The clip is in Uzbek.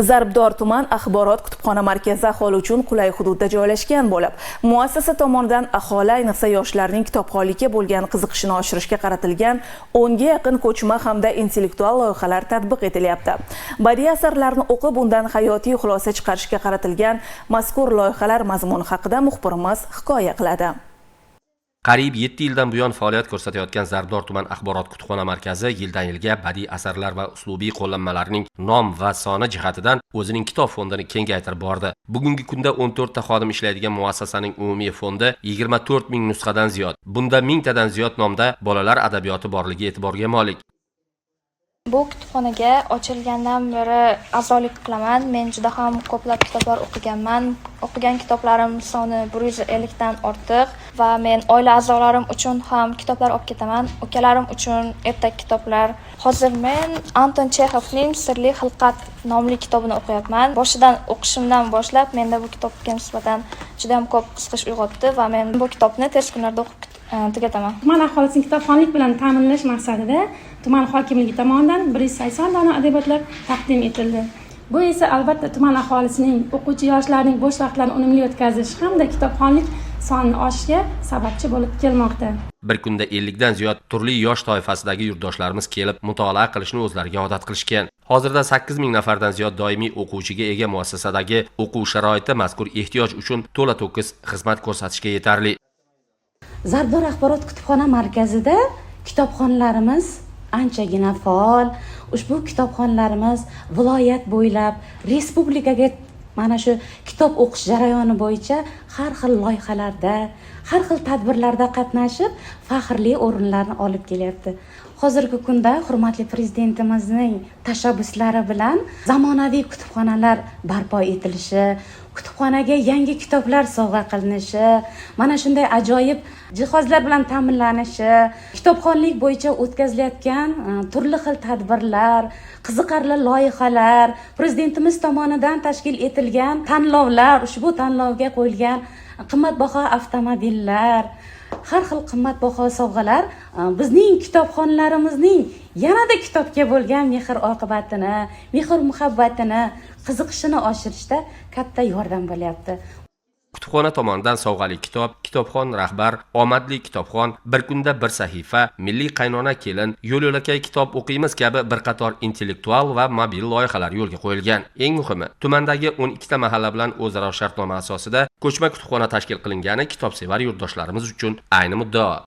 Zarbdor tuman axborot kutubxona markazi aholi uchun qulay hududda joylashgan bo'lib, muassasa tomonidan aholi, ayniqsa yoshlarning kitobxonlikka bo'lgan qiziqishini oshirishga qaratilgan 10 ga yaqin ko'chma hamda intellektual loyihalar tatbiq etilyapti. Badiiy asarlarni o'qib, undan hayotiy xulosa chiqarishga qaratilgan mazkur loyihalar mazmuni haqida muxbirimiz hikoya qiladi. Qariyb 7 yildan buyon faoliyat ko'rsatayotgan Zarbdor tuman axborot kutubxona markazi yildan yilga badiiy asarlar va uslubiy qo'llanmalarning nom va soni jihatidan o'zining kitob fondini kengaytirib bordi. Bugungi kunda 14 ta xodim ishlaydigan muassasaning umumiy fondi 24 ming nusxadan ziyod. Bunda 1000 tadan ziyod nomda bolalar adabiyoti borligi e'tiborga molik. Bu kutubxonaga ochilgandan beri a'zolik qilaman. Men juda ham ko'plab kitoblar o'qiganman. O'qigan kitoblarim soni 150 dan ortiq va men oila a'zolarim uchun ham kitoblar olib ketaman. Ukalarim uchun ertak kitoblar. Hozir men Anton Chexovning Sirli xilqat nomli kitobini o'qiyapman. Boshidan o'qishimdan boshlab menda bu kitobga nisbatan juda ham ko'p qiziqish uyg'otdi va men bu kitobni tez kunlarda o'qib tugataman. Tuman aholisini kitobxonlik bilan ta'minlash maqsadida tuman hokimligi tomonidan 180 dona adabiyotlar taqdim etildi. Bu esa albatta tuman aholisining, o'quvchi yoshlarning bo'sh vaqtlarini unumli o'tkazish hamda kitobxonlik sonini oshishiga sababchi bo'lib kelmoqda. Bir kunda 50 dan ziyod turli yosh toifasidagi yurtdoshlarimiz kelib mutolaa qilishni o'zlariga odat qilishgan. Hozirda 8 ming nafardan ziyod doimiy o'quvchiga ega muassasadagi o'quv sharoiti mazkur ehtiyoj uchun to'la-to'kis xizmat ko'rsatishga yetarli. Zarbdor axborot kutubxona markazida kitobxonlarimiz anchagina faol. Ushbu kitobxonlarimiz viloyat bo'ylab respublikaga mana shu kitob o'qish jarayoni bo'yicha har xil loyihalarda, har xil tadbirlarda qatnashib, faxrli o'rinlarni olib kelyapti. Hozirgi kunda hurmatli prezidentimizning tashabbuslari bilan zamonaviy kutubxonalar barpo etilishi, kutubxonaga yangi kitoblar sovg'a qilinishi, mana shunday ajoyib jihozlar bilan ta'minlanishi, kitobxonlik bo'yicha o'tkazilayotgan turli xil tadbirlar, qiziqarli loyihalar, prezidentimiz tomonidan tashkil etilgan tanlovlar, ushbu tanlovga qo'yilgan qimmatbaho avtomobillar, har xil qimmatbaho sovg'alar bizning kitobxonlarimizning yanada kitobga bo'lgan mehr-oqibatini, mehr-muhabbatini, qiziqishini oshirishda katta yordam bo'lyapti. Kutubxona tomonidan sovg'ali kitob, kitobxon rahbar, omadli kitobxon, bir kunda bir sahifa, milliy qaynona kelin, yo'l-yo'lakay kitob o'qiymiz kabi bir qator intellektual va mobil loyihalar yo'lga qo'yilgan. Eng muhimi, tumandagi 12 ta mahalla bilan o'zaro shartnoma asosida ko'chma kutubxona tashkil qilingani kitobsevar yurtdoshlarimiz uchun ayni muddao.